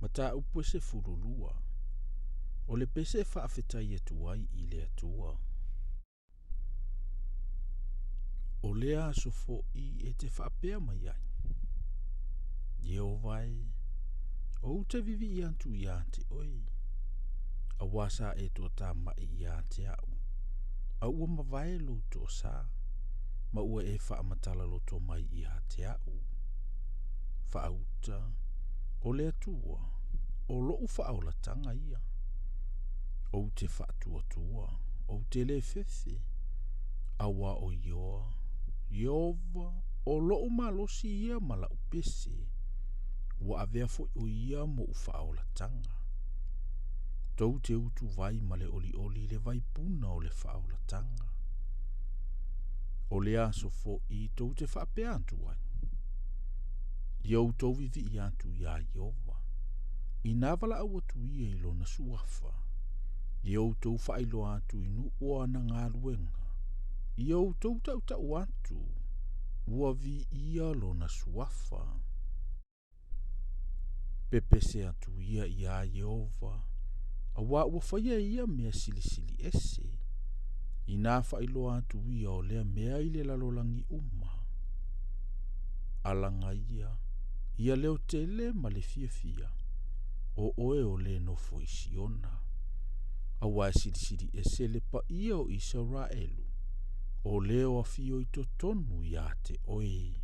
Mata upo se furulua. O le pese whaafetai atuai I le atua. O lea sofo I te whaapea mai ai. Jehovai, o te vivi I antu I te oi. A wasa tō tā mai I te au. A ua mawai lo tō sā. Ma ua whaamatala lo tō mai I te au. Whaauta, o le atua, o loo whaaulatanga ia. O te whaatua, o te le fefe. Awa o ioa, Iova, o loo malosi ia mala upese. Wa avea foi o ia mo whaaulatanga. Tau te utu vai ma le oli le vai puna o le whaaulatanga. O le aso fo I tau te whaapea antu ai. Iau tau vivi I antu ia Iova. I navala au atu ia I lona suafa. Iau tau whailo atu inu o ana ngā luenga. Iau tau tau atu. Ua vi ia lona suafa. Pepese atu ia Iova. A wā ua whaia ia mea sili ese. I nā whailo atu ia o lea mea I le lalolangi uma. Alanga ia leo tele ma le fia. O oe o le nofo Isiona. A wā sili ese le pa ia o Israelu. O leo a fio I totonu ia te oe.